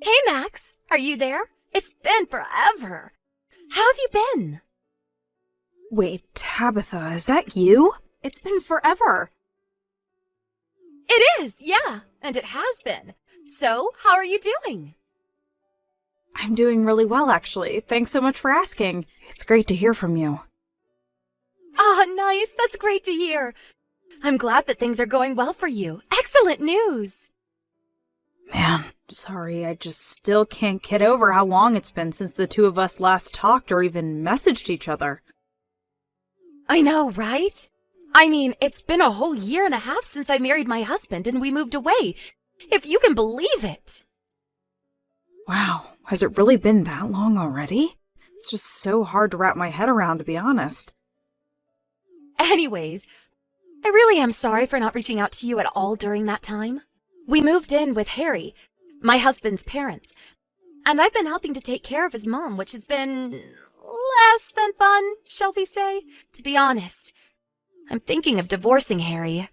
Hey, Max, are you there? It's been forever. How have you been? Wait, Tabitha, is that you? It's been forever. It is, yeah, and it has been. So, how are you doing? I'm doing really well, actually. Thanks so much for asking. It's great to hear from you. Ah, nice. That's great to hear. I'm glad that things are going well for you. Excellent news. Man, sorry, I just still can't get over how long it's been since the two of us last talked or even messaged each other. I know, right? I mean, it's been a whole year and a half since I married my husband and we moved away. If you can believe it. Wow, has it really been that long already? It's just so hard to wrap my head around, to be honest. Anyways, I really am sorry for not reaching out to you at all during that time. We moved in with Harry, my husband's parents, and I've been helping to take care of his mom, which has been less than fun, shall we say? To be honest, I'm thinking of divorcing Harry.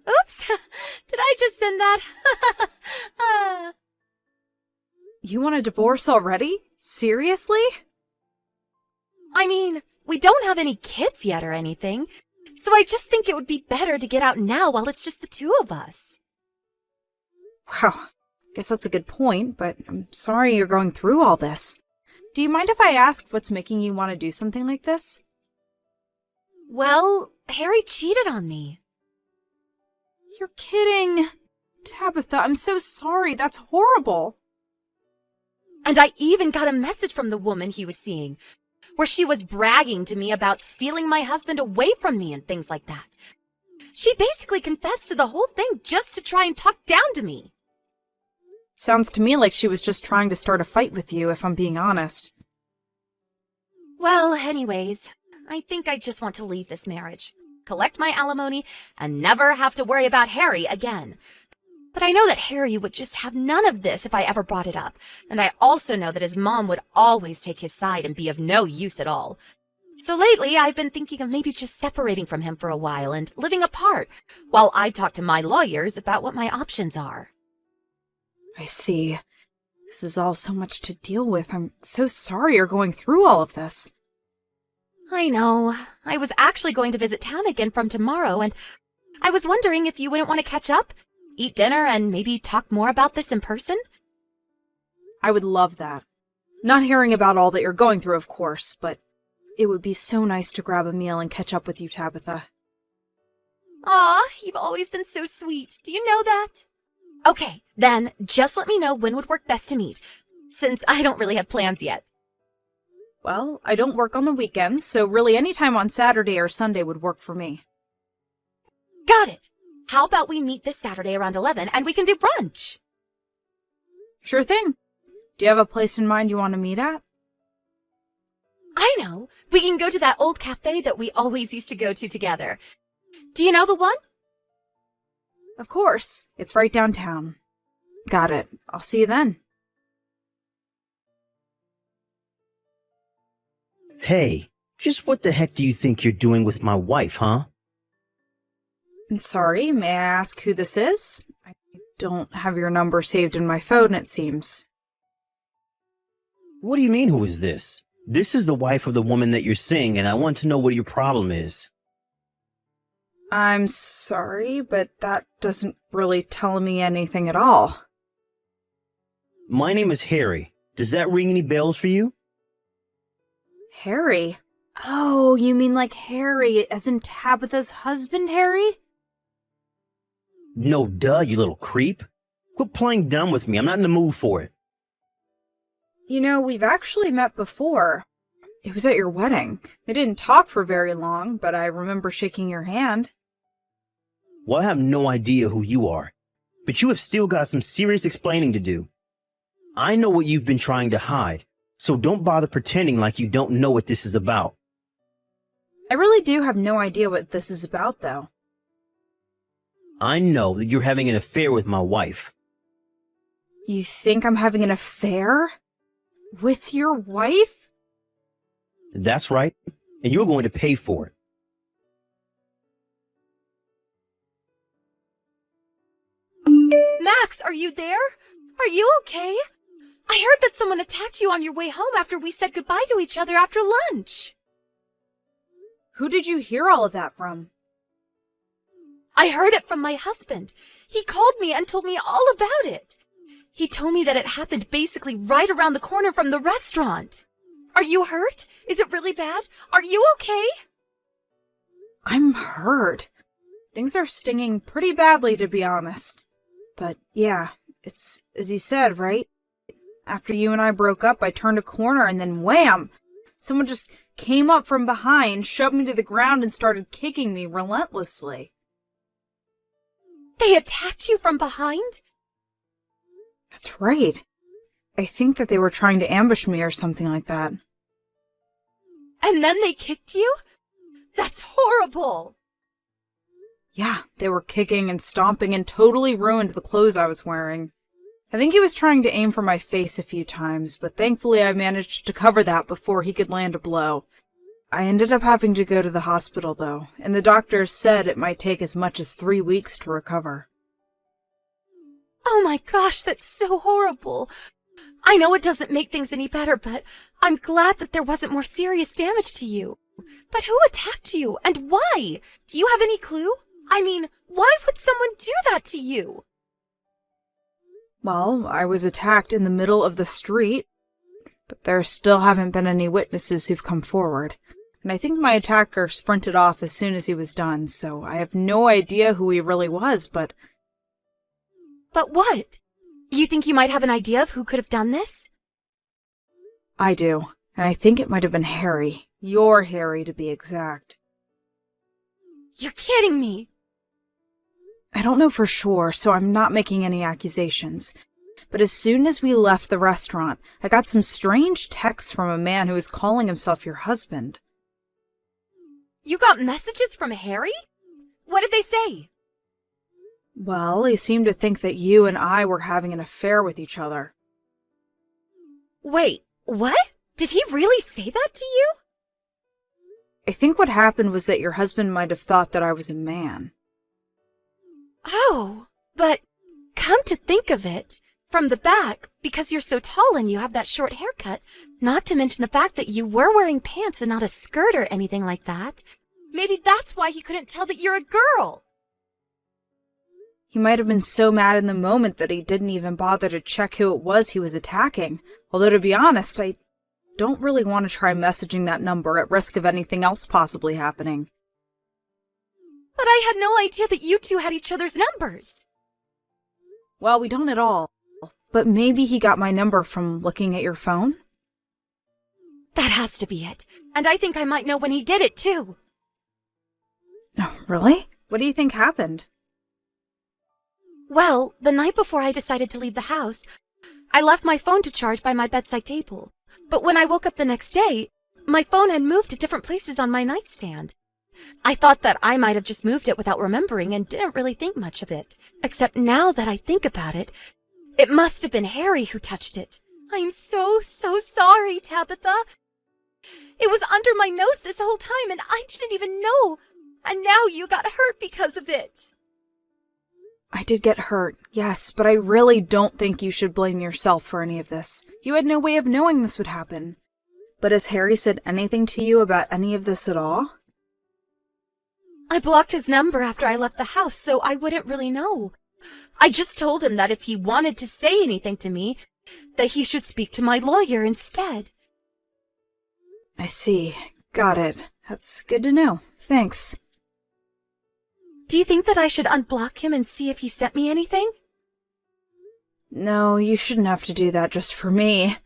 Oops, did I just send that? You want a divorce already? Seriously? I mean, we don't have any kids yet or anything, so I just think it would be better to get out now while it's just the two of us. Wow, guess that's a good point, but I'm sorry you're going through all this. Do you mind if I ask what's making you want to do something like this? Well, Harry cheated on me. You're kidding. Tabitha, I'm so sorry. That's horrible. And I even got a message from the woman he was seeing, where she was bragging to me about stealing my husband away from me and things like that. She basically confessed to the whole thing just to try and talk down to me. Sounds to me like she was just trying to start a fight with you, if I'm being honest. Well, anyways, I think I just want to leave this marriage, collect my alimony, and never have to worry about Harry again. But I know that Harry would just have none of this if I ever brought it up, and I also know that his mom would always take his side and be of no use at all. So lately, I've been thinking of maybe just separating from him for a while and living apart, while I talk to my lawyers about what my options are. I see. This is all so much to deal with. I'm so sorry you're going through all of this. I know. I was actually going to visit town again from tomorrow, and I was wondering if you wouldn't want to catch up, eat dinner, and maybe talk more about this in person? I would love that. Not hearing about all that you're going through, of course, but it would be so nice to grab a meal and catch up with you, Tabitha. Aw, you've always been so sweet. Do you know that? Okay, then just let me know when would work best to meet, since I don't really have plans yet. Well, I don't work on the weekends, so really any time on Saturday or Sunday would work for me. Got it. How about we meet this Saturday around 11 and we can do brunch? Sure thing. Do you have a place in mind you want to meet at? I know. We can go to that old cafe that we always used to go to together. Do you know the one? Of course. It's right downtown. Got it. I'll see you then. Hey, just what the heck do you think you're doing with my wife, huh? I'm sorry, may I ask who this is? I don't have your number saved in my phone, it seems. What do you mean, who is this? This is the wife of the woman that you're seeing, and I want to know what your problem is. I'm sorry, but that doesn't really tell me anything at all. My name is Harry. Does that ring any bells for you? Harry? Oh, you mean like Harry, as in Tabitha's husband, Harry? No, duh, you little creep. Quit playing dumb with me. I'm not in the mood for it. You know, we've actually met before. It was at your wedding. I didn't talk for very long, but I remember shaking your hand. Well, I have no idea who you are, but you have still got some serious explaining to do. I know what you've been trying to hide, so don't bother pretending like you don't know what this is about. I really do have no idea what this is about, though. I know that you're having an affair with my wife. You think I'm having an affair? With your wife? That's right, and you're going to pay for it. Max, are you there? Are you okay? I heard that someone attacked you on your way home after we said goodbye to each other after lunch. Who did you hear all of that from? I heard it from my husband. He called me and told me all about it. He told me that it happened basically right around the corner from the restaurant. Are you hurt? Is it really bad? Are you okay? I'm hurt. Things are stinging pretty badly, to be honest. But yeah, it's as you said, right? After you and I broke up, I turned a corner and then wham! Someone just came up from behind, shoved me to the ground, and started kicking me relentlessly. They attacked you from behind? That's right. I think that they were trying to ambush me or something like that. And then they kicked you? That's horrible! Yeah, they were kicking and stomping and totally ruined the clothes I was wearing. I think he was trying to aim for my face a few times, but thankfully I managed to cover that before he could land a blow. I ended up having to go to the hospital, though, and the doctors said it might take as much as 3 weeks to recover. Oh my gosh, that's so horrible. I know it doesn't make things any better, but I'm glad that there wasn't more serious damage to you. But who attacked you, and why? Do you have any clue? I mean, why would someone do that to you? Well, I was attacked in the middle of the street, but there still haven't been any witnesses who've come forward. And I think my attacker sprinted off as soon as he was done, so I have no idea who he really was, but... But what? You think you might have an idea of who could have done this? I do, and I think it might have been Harry. Your Harry, to be exact. You're kidding me! I don't know for sure, so I'm not making any accusations. But as soon as we left the restaurant, I got some strange texts from a man who was calling himself your husband. You got messages from Harry? What did they say? Well, he seemed to think that you and I were having an affair with each other. Wait, what? Did he really say that to you? I think what happened was that your husband might have thought that I was a man. Oh, but come to think of it, from the back, because you're so tall and you have that short haircut, not to mention the fact that you were wearing pants and not a skirt or anything like that, maybe that's why he couldn't tell that you're a girl. He might have been so mad in the moment that he didn't even bother to check who it was he was attacking. Although, to be honest, I don't really want to try messaging that number at risk of anything else possibly happening. But I had no idea that you two had each other's numbers. Well, we don't at all. But maybe he got my number from looking at your phone? That has to be it. And I think I might know when he did it, too. Oh, really? What do you think happened? Well, the night before I decided to leave the house, I left my phone to charge by my bedside table. But when I woke up the next day, my phone had moved to different places on my nightstand. I thought that I might have just moved it without remembering and didn't really think much of it. Except now that I think about it, it must have been Harry who touched it. I'm so sorry, Tabitha. It was under my nose this whole time and I didn't even know. And now you got hurt because of it. I did get hurt, yes, but I really don't think you should blame yourself for any of this. You had no way of knowing this would happen. But has Harry said anything to you about any of this at all? I blocked his number after I left the house, so I wouldn't really know. I just told him that if he wanted to say anything to me, that he should speak to my lawyer instead. I see. Got it. That's good to know. Thanks. Do you think that I should unblock him and see if he sent me anything? No, you shouldn't have to do that just for me.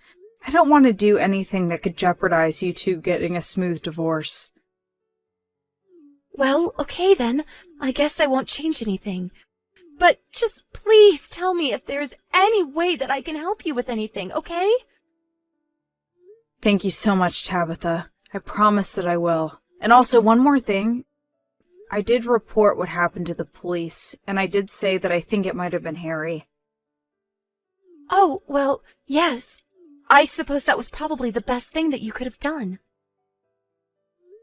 I don't want to do anything that could jeopardize you two getting a smooth divorce. Well, okay then. I guess I won't change anything. But just please tell me if there's any way that I can help you with anything, okay? Thank you so much, Tabitha. I promise that I will. And also, one more thing. I did report what happened to the police, and I did say that I think it might have been Harry. Oh, well, yes. I suppose that was probably the best thing that you could have done.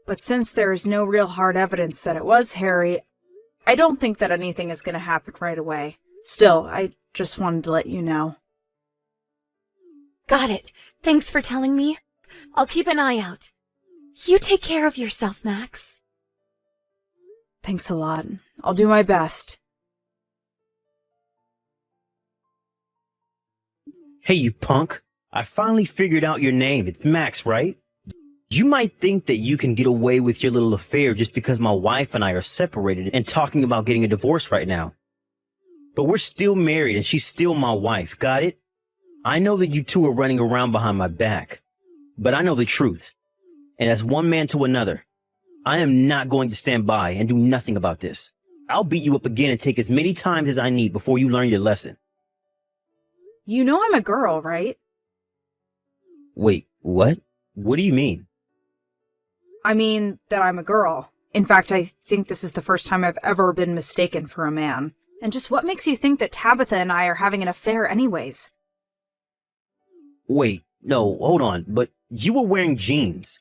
But since there is no real hard evidence that it was Harry, I don't think that anything is going to happen right away. Still, I just wanted to let you know. Got it. Thanks for telling me. I'll keep an eye out. You take care of yourself, Max. Thanks a lot. I'll do my best. Hey, you punk. I finally figured out your name. It's Max, right? You might think that you can get away with your little affair just because my wife and I are separated and talking about getting a divorce right now. But we're still married and she's still my wife, got it? I know that you two are running around behind my back, but I know the truth. And as one man to another, I am not going to stand by and do nothing about this. I'll beat you up again and take as many times as I need before you learn your lesson. You know I'm a girl, right? Wait, what? What do you mean? I mean that I'm a girl. In fact, I think this is the first time I've ever been mistaken for a man. And just what makes you think that Tabitha and I are having an affair anyways? Wait, no, hold on, but you were wearing jeans.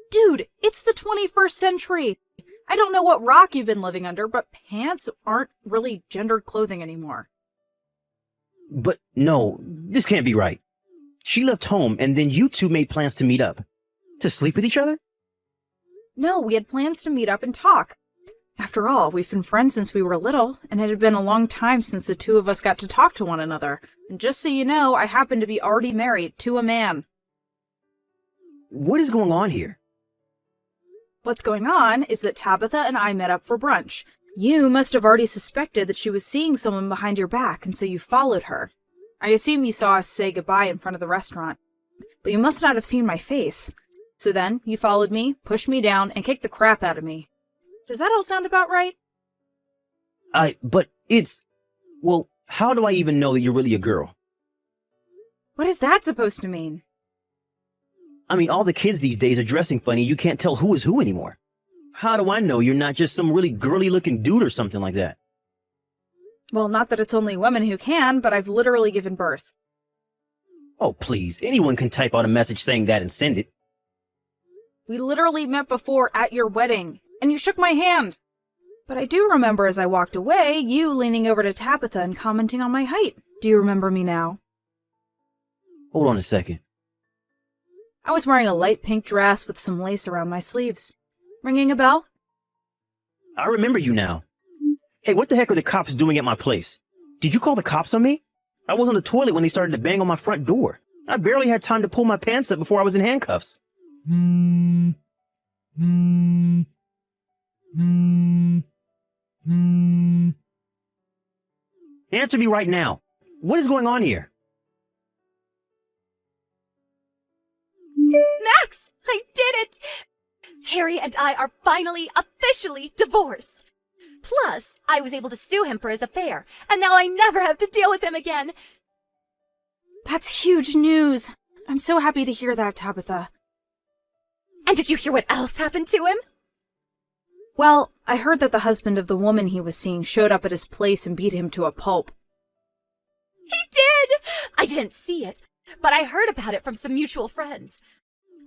Dude, it's the 21st century. I don't know what rock you've been living under, but pants aren't really gendered clothing anymore. But no, this can't be right. She left home and then you two made plans to meet up. To sleep with each other? No, we had plans to meet up and talk. After all, we've been friends since we were little, and it had been a long time since the two of us got to talk to one another. And just so you know, I happen to be already married to a man. What is going on here? What's going on is that Tabitha and I met up for brunch. You must have already suspected that she was seeing someone behind your back, and so you followed her. I assume you saw us say goodbye in front of the restaurant, but you must not have seen my face. So then, you followed me, pushed me down, and kicked the crap out of me. Does that all sound about right? But it's... Well, how do I even know that you're really a girl? What is that supposed to mean? I mean, all the kids these days are dressing funny, you can't tell who is who anymore. How do I know you're not just some really girly-looking dude or something like that? Well, not that it's only women who can, but I've literally given birth. Oh, please, anyone can type out a message saying that and send it. We literally met before at your wedding, and you shook my hand. But I do remember as I walked away, you leaning over to Tabitha and commenting on my height. Do you remember me now? Hold on a second. I was wearing a light pink dress with some lace around my sleeves. Ringing a bell? I remember you now. Hey, what the heck are the cops doing at my place? Did you call the cops on me? I was on the toilet when they started to bang on my front door. I barely had time to pull my pants up before I was in handcuffs. Answer me right now. What is going on here? Max, I did it! Harry and I are finally officially divorced. Plus, I was able to sue him for his affair, and now I never have to deal with him again. That's huge news. I'm so happy to hear that, Tabitha. And did you hear what else happened to him? Well, I heard that the husband of the woman he was seeing showed up at his place and beat him to a pulp. He did! I didn't see it, but I heard about it from some mutual friends.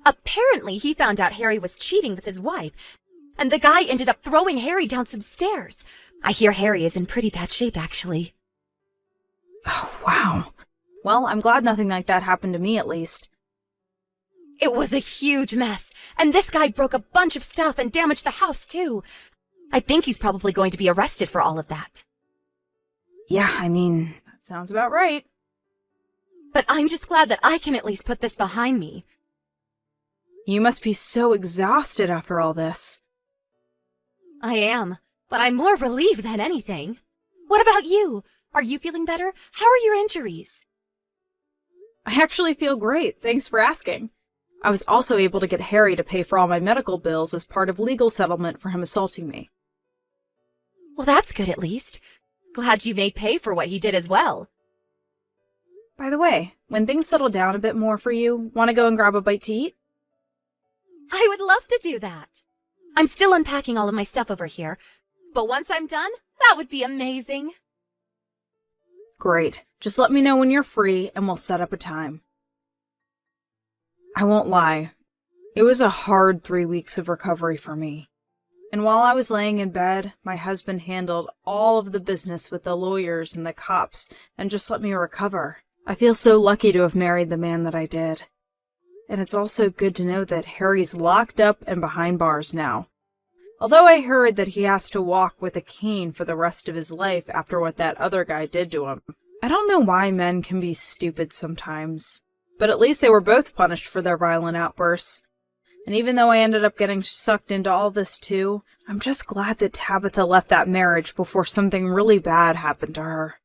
Apparently, he found out Harry was cheating with his wife, and the guy ended up throwing Harry down some stairs. I hear Harry is in pretty bad shape, actually. Oh, wow. Well, I'm glad nothing like that happened to me, at least. It was a huge mess, and this guy broke a bunch of stuff and damaged the house, too. I think he's probably going to be arrested for all of that. Yeah, I mean, that sounds about right. But I'm just glad that I can at least put this behind me. You must be so exhausted after all this. I am, but I'm more relieved than anything. What about you? Are you feeling better? How are your injuries? I actually feel great, thanks for asking. I was also able to get Harry to pay for all my medical bills as part of legal settlement for him assaulting me. Well, that's good at least. Glad you made pay for what he did as well. By the way, when things settle down a bit more for you, want to go and grab a bite to eat? I would love to do that. I'm still unpacking all of my stuff over here, but once I'm done, that would be amazing. Great. Just let me know when you're free and we'll set up a time. I won't lie. It was a hard 3 weeks of recovery for me. And while I was laying in bed, my husband handled all of the business with the lawyers and the cops and just let me recover. I feel so lucky to have married the man that I did. And it's also good to know that Harry's locked up and behind bars now. Although I heard that he has to walk with a cane for the rest of his life after what that other guy did to him. I don't know why men can be stupid sometimes. But at least they were both punished for their violent outbursts. And even though I ended up getting sucked into all this too, I'm just glad that Tabitha left that marriage before something really bad happened to her.